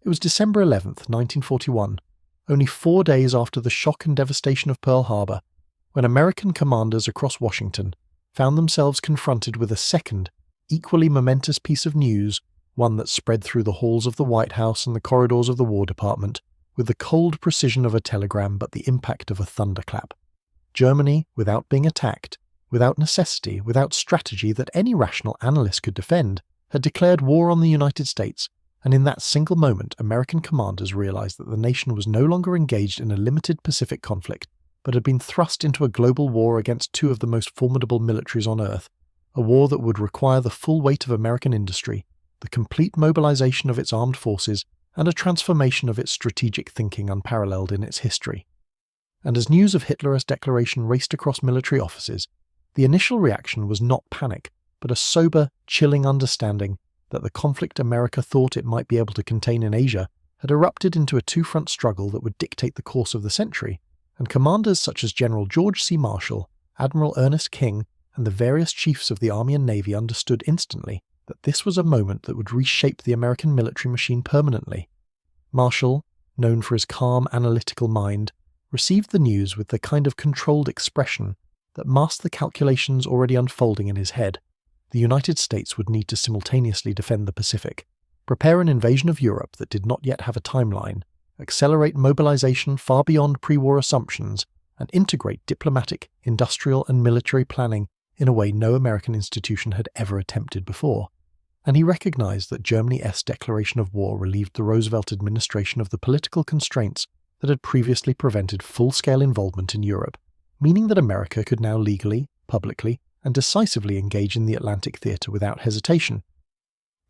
It was December 11th, 1941, only 4 days after the shock and devastation of Pearl Harbor, when American commanders across Washington found themselves confronted with a second, equally momentous piece of news, one that spread through the halls of the White House and the corridors of the War Department with the cold precision of a telegram but the impact of a thunderclap. Germany, without being attacked, without necessity, without strategy that any rational analyst could defend, had declared war on the United States, and in that single moment American commanders realized that the nation was no longer engaged in a limited Pacific conflict, but had been thrust into a global war against two of the most formidable militaries on Earth, a war that would require the full weight of American industry, the complete mobilization of its armed forces, and a transformation of its strategic thinking unparalleled in its history. And as news of Hitler's declaration raced across military offices, the initial reaction was not panic, but a sober, chilling understanding that the conflict America thought it might be able to contain in Asia had erupted into a two-front struggle that would dictate the course of the century, and commanders such as General George C. Marshall, Admiral Ernest King, and the various chiefs of the Army and Navy understood instantly that this was a moment that would reshape the American military machine permanently. Marshall, known for his calm, analytical mind, received the news with the kind of controlled expression that masked the calculations already unfolding in his head. The United States would need to simultaneously defend the Pacific, prepare an invasion of Europe that did not yet have a timeline, accelerate mobilization far beyond pre-war assumptions, and integrate diplomatic, industrial, and military planning in a way no American institution had ever attempted before. And he recognized that Germany's declaration of war relieved the Roosevelt administration of the political constraints that had previously prevented full-scale involvement in Europe, meaning that America could now legally, publicly, and decisively engage in the Atlantic theater without hesitation.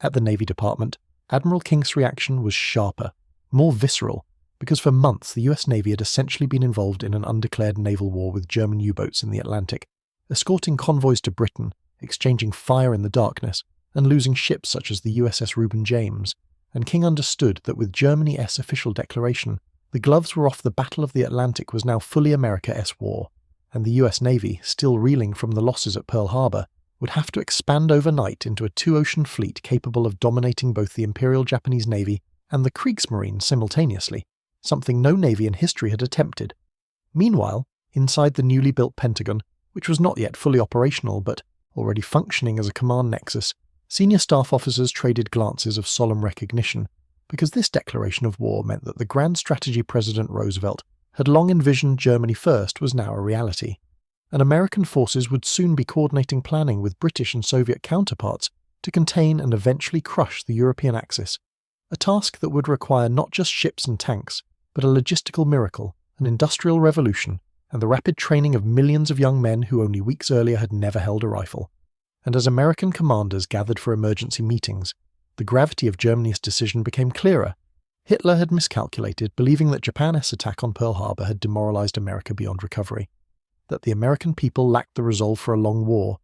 At the Navy Department, Admiral King's reaction was sharper, more visceral, because for months the US Navy had essentially been involved in an undeclared naval war with German U-boats in the Atlantic, escorting convoys to Britain, exchanging fire in the darkness, and losing ships such as the USS Reuben James, and King understood that with Germany's official declaration, the gloves were off. The Battle of the Atlantic was now fully America's war, and the US Navy, still reeling from the losses at Pearl Harbor, would have to expand overnight into a two-ocean fleet capable of dominating both the Imperial Japanese Navy and the Kriegsmarine simultaneously, something no navy in history had attempted. Meanwhile, inside the newly built Pentagon, which was not yet fully operational but already functioning as a command nexus, senior staff officers traded glances of solemn recognition, because this declaration of war meant that the grand strategy President Roosevelt had long envisioned Germany first was now a reality, and American forces would soon be coordinating planning with British and Soviet counterparts to contain and eventually crush the European Axis, a task that would require not just ships and tanks, but a logistical miracle, an industrial revolution, and the rapid training of millions of young men who only weeks earlier had never held a rifle. And as American commanders gathered for emergency meetings, the gravity of Germany's decision became clearer. Hitler had miscalculated, believing that Japan's attack on Pearl Harbor had demoralized America beyond recovery, that the American people lacked the resolve for a long war,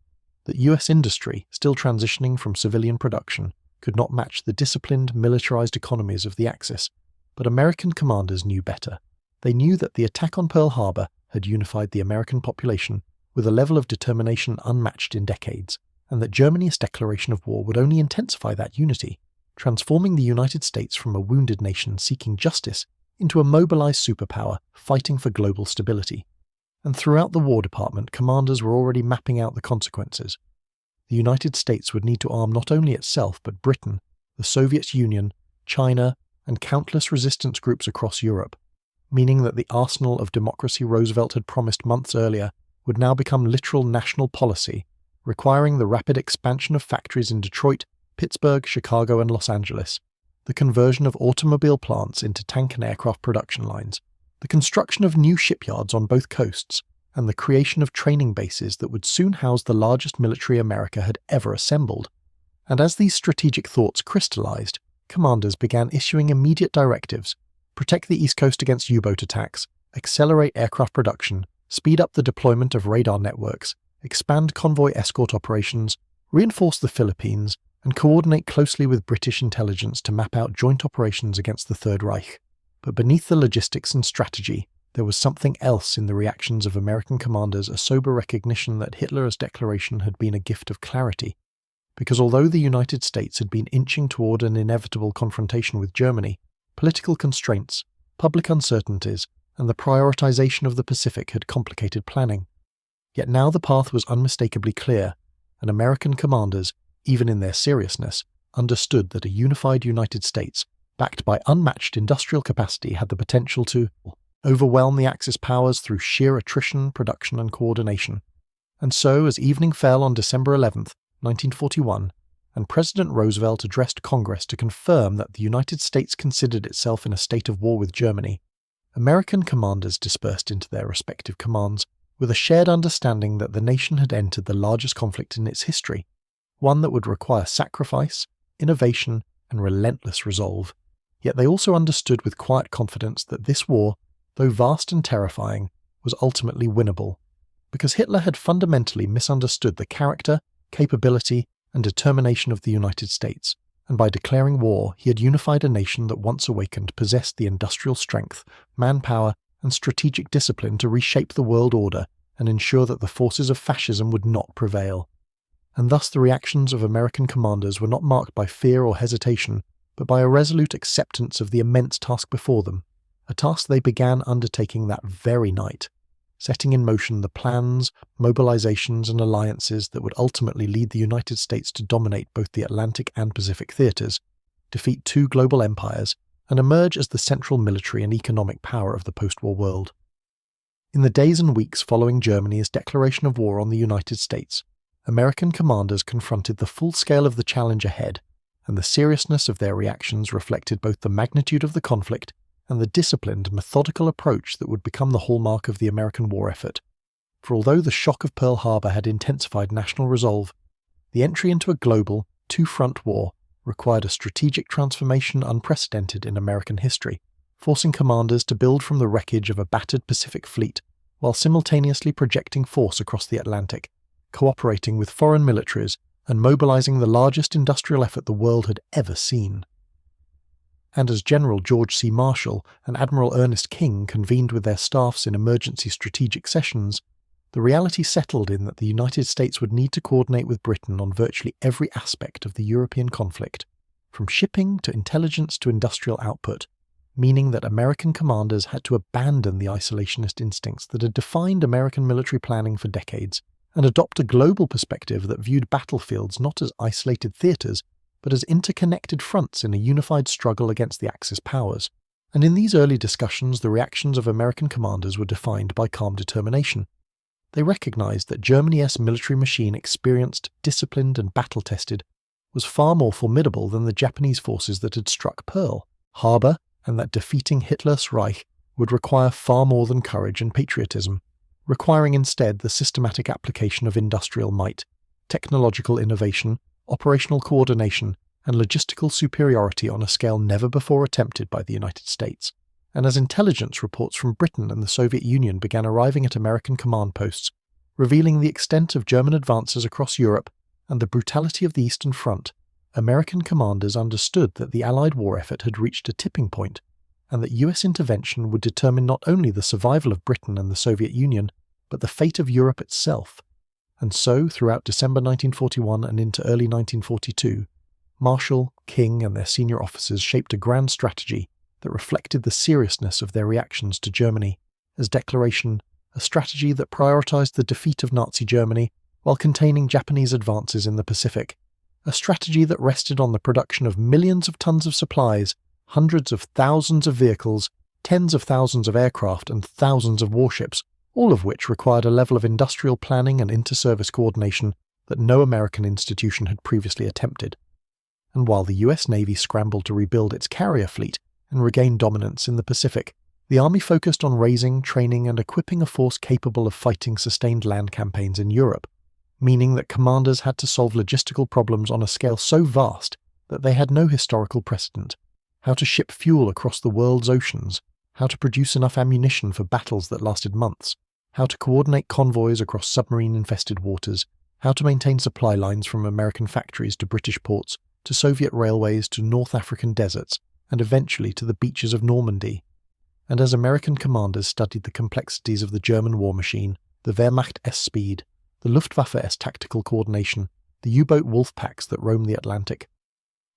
that US industry, still transitioning from civilian production, could not match the disciplined, militarized economies of the Axis. But American commanders knew better. They knew that the attack on Pearl Harbor had unified the American population with a level of determination unmatched in decades, and that Germany's declaration of war would only intensify that unity, transforming the United States from a wounded nation seeking justice into a mobilized superpower fighting for global stability. And throughout the War Department, commanders were already mapping out the consequences. The United States would need to arm not only itself but Britain, the Soviet Union, China, and countless resistance groups across Europe, meaning that the arsenal of democracy Roosevelt had promised months earlier would now become literal national policy, requiring the rapid expansion of factories in Detroit, Pittsburgh, Chicago, and Los Angeles, the conversion of automobile plants into tank and aircraft production lines, the construction of new shipyards on both coasts, and the creation of training bases that would soon house the largest military America had ever assembled. And as these strategic thoughts crystallized, commanders began issuing immediate directives: protect the East Coast against U-boat attacks, accelerate aircraft production, speed up the deployment of radar networks, expand convoy escort operations, reinforce the Philippines, and coordinate closely with British intelligence to map out joint operations against the Third Reich. But beneath the logistics and strategy, there was something else in the reactions of American commanders, a sober recognition that Hitler's declaration had been a gift of clarity. Because although the United States had been inching toward an inevitable confrontation with Germany, Political constraints, public uncertainties, and the prioritization of the Pacific had complicated planning. Yet now the path was unmistakably clear, and American commanders, even in their seriousness, understood that a unified United States, backed by unmatched industrial capacity, had the potential to overwhelm the Axis powers through sheer attrition, production, and coordination. And so, as evening fell on December 11th, 1941, and President Roosevelt addressed Congress to confirm that the United States considered itself in a state of war with Germany, American commanders dispersed into their respective commands with a shared understanding that the nation had entered the largest conflict in its history, one that would require sacrifice, innovation, and relentless resolve. Yet they also understood with quiet confidence that this war, though vast and terrifying, was ultimately winnable, because Hitler had fundamentally misunderstood the character, capability, and determination of the United States, and by declaring war he had unified a nation that once awakened possessed the industrial strength, manpower, and strategic discipline to reshape the world order and ensure that the forces of fascism would not prevail. And thus the reactions of American commanders were not marked by fear or hesitation, but by a resolute acceptance of the immense task before them, a task they began undertaking that very night, setting in motion the plans, mobilizations, and alliances that would ultimately lead the United States to dominate both the Atlantic and Pacific theaters, defeat two global empires, and emerge as the central military and economic power of the post-war world. In the days and weeks following Germany's declaration of war on the United States, American commanders confronted the full scale of the challenge ahead, and the seriousness of their reactions reflected both the magnitude of the conflict and the disciplined, methodical approach that would become the hallmark of the American war effort. For although the shock of Pearl Harbor had intensified national resolve, the entry into a global, two-front war required a strategic transformation unprecedented in American history, forcing commanders to build from the wreckage of a battered Pacific fleet while simultaneously projecting force across the Atlantic, cooperating with foreign militaries, and mobilizing the largest industrial effort the world had ever seen. And as General George C. Marshall and Admiral Ernest King convened with their staffs in emergency strategic sessions, the reality settled in that the United States would need to coordinate with Britain on virtually every aspect of the European conflict, from shipping to intelligence to industrial output, meaning that American commanders had to abandon the isolationist instincts that had defined American military planning for decades, and adopt a global perspective that viewed battlefields not as isolated theaters, but as interconnected fronts in a unified struggle against the Axis powers. And in these early discussions, the reactions of American commanders were defined by calm determination. They recognized that Germany's military machine, experienced, disciplined, and battle-tested, was far more formidable than the Japanese forces that had struck Pearl Harbor, and that defeating Hitler's Reich would require far more than courage and patriotism, requiring instead the systematic application of industrial might, technological innovation, operational coordination, and logistical superiority on a scale never before attempted by the United States. And as intelligence reports from Britain and the Soviet Union began arriving at American command posts, revealing the extent of German advances across Europe and the brutality of the Eastern Front, American commanders understood that the Allied war effort had reached a tipping point, and that US intervention would determine not only the survival of Britain and the Soviet Union, but the fate of Europe itself. And so, throughout December 1941 and into early 1942, Marshall, King, and their senior officers shaped a grand strategy that reflected the seriousness of their reactions to Germany, as declaration, a strategy that prioritized the defeat of Nazi Germany while containing Japanese advances in the Pacific, a strategy that rested on the production of millions of tons of supplies, hundreds of thousands of vehicles, tens of thousands of aircraft, and thousands of warships, all of which required a level of industrial planning and inter-service coordination that no American institution had previously attempted. And while the US Navy scrambled to rebuild its carrier fleet and regain dominance in the Pacific, the Army focused on raising, training, and equipping a force capable of fighting sustained land campaigns in Europe, meaning that commanders had to solve logistical problems on a scale so vast that they had no historical precedent: how to ship fuel across the world's oceans, how to produce enough ammunition for battles that lasted months, how to coordinate convoys across submarine-infested waters, how to maintain supply lines from American factories to British ports, to Soviet railways to North African deserts, and eventually to the beaches of Normandy. And as American commanders studied the complexities of the German war machine, the Wehrmacht's speed, the Luftwaffe's tactical coordination, the U-boat wolf packs that roamed the Atlantic,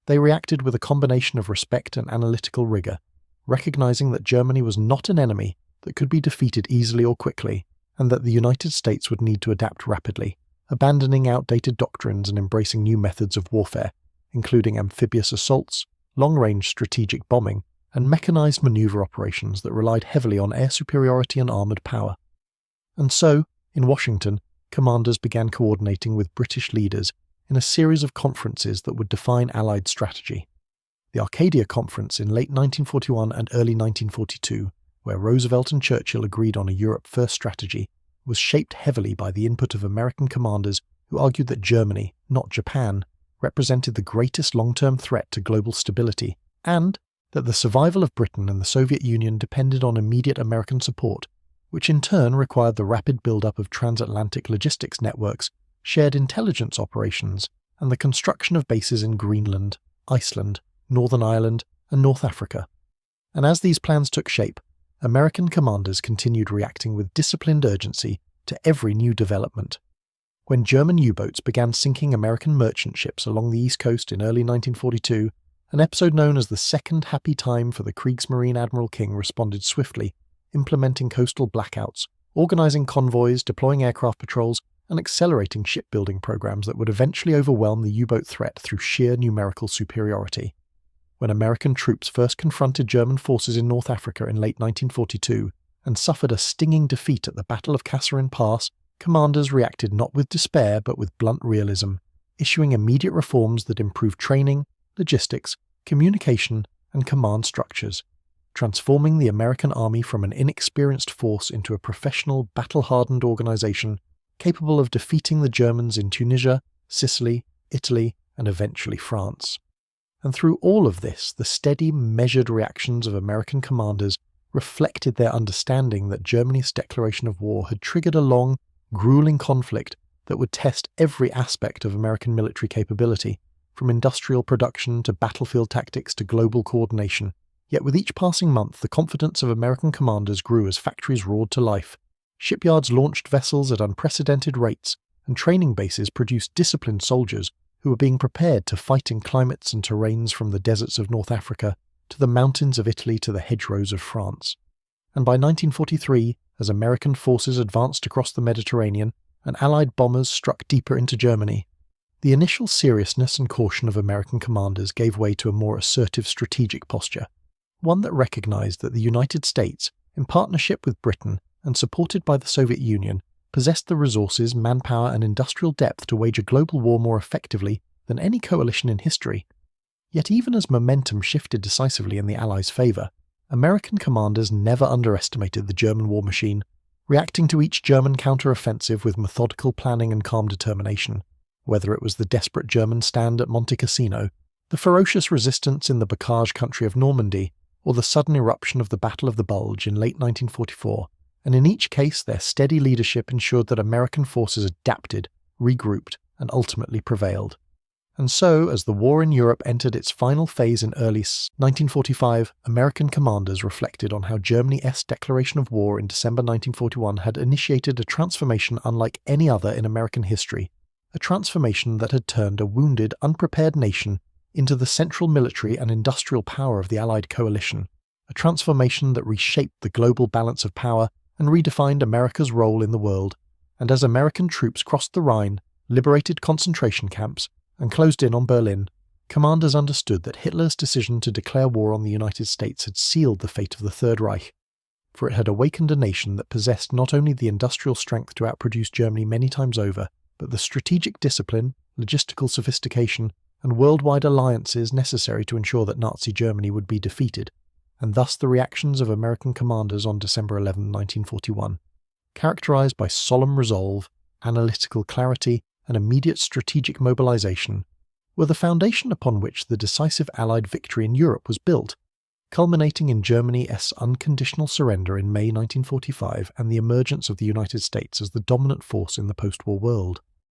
they reacted with a combination of respect and analytical rigor, recognizing that Germany was not an enemy that could be defeated easily or quickly, and that the United States would need to adapt rapidly, abandoning outdated doctrines and embracing new methods of warfare, including amphibious assaults, long-range strategic bombing, and mechanized maneuver operations that relied heavily on air superiority and armored power. And so, in Washington, commanders began coordinating with British leaders in a series of conferences that would define Allied strategy. The Arcadia Conference in late 1941 and early 1942, where Roosevelt and Churchill agreed on a Europe First strategy, was shaped heavily by the input of American commanders who argued that Germany, not Japan, represented the greatest long-term threat to global stability, and that the survival of Britain and the Soviet Union depended on immediate American support, which in turn required the rapid build-up of transatlantic logistics networks, shared intelligence operations, and the construction of bases in Greenland, Iceland, Northern Ireland, and North Africa. And as these plans took shape, American commanders continued reacting with disciplined urgency to every new development. When German U-boats began sinking American merchant ships along the East Coast in early 1942, an episode known as the Second Happy Time for the Kriegsmarine Admiral King responded swiftly, implementing coastal blackouts, organizing convoys, deploying aircraft patrols, and accelerating shipbuilding programs that would eventually overwhelm the U-boat threat through sheer numerical superiority. When American troops first confronted German forces in North Africa in late 1942 and suffered a stinging defeat at the Battle of Kasserine Pass, commanders reacted not with despair but with blunt realism, issuing immediate reforms that improved training, logistics, communication, and command structures, transforming the American army from an inexperienced force into a professional, battle-hardened organization capable of defeating the Germans in Tunisia, Sicily, Italy, and eventually France. And through all of this, the steady, measured reactions of American commanders reflected their understanding that Germany's declaration of war had triggered a long, grueling conflict that would test every aspect of American military capability, from industrial production to battlefield tactics to global coordination. Yet with each passing month, the confidence of American commanders grew as factories roared to life. Shipyards launched vessels at unprecedented rates, and training bases produced disciplined soldiers who were being prepared to fight in climates and terrains from the deserts of North Africa to the mountains of Italy to the hedgerows of France. And by 1943, as American forces advanced across the Mediterranean and Allied bombers struck deeper into Germany, the initial seriousness and caution of American commanders gave way to a more assertive strategic posture, one that recognized that the United States, in partnership with Britain and supported by the Soviet Union, possessed the resources, manpower, and industrial depth to wage a global war more effectively than any coalition in history. Yet even as momentum shifted decisively in the Allies' favour, American commanders never underestimated the German war machine, reacting to each German counter-offensive with methodical planning and calm determination, whether it was the desperate German stand at Monte Cassino, the ferocious resistance in the Bocage country of Normandy, or the sudden eruption of the Battle of the Bulge in late 1944, and in each case their steady leadership ensured that American forces adapted, regrouped, and ultimately prevailed. And so, as the war in Europe entered its final phase in early 1945, American commanders reflected on how Germany's declaration of war in December 1941 had initiated a transformation unlike any other in American history, a transformation that had turned a wounded, unprepared nation into the central military and industrial power of the Allied coalition, a transformation that reshaped the global balance of power and redefined America's role in the world. And as American troops crossed the Rhine, liberated concentration camps, and closed in on Berlin, commanders understood that Hitler's decision to declare war on the United States had sealed the fate of the Third Reich, for it had awakened a nation that possessed not only the industrial strength to outproduce Germany many times over, but the strategic discipline, logistical sophistication, and worldwide alliances necessary to ensure that Nazi Germany would be defeated, and thus the reactions of American commanders on December 11, 1941, characterized by solemn resolve, analytical clarity, and immediate strategic mobilization, were the foundation upon which the decisive Allied victory in Europe was built, culminating in Germany's unconditional surrender in May 1945 and the emergence of the United States as the dominant force in the post-war world.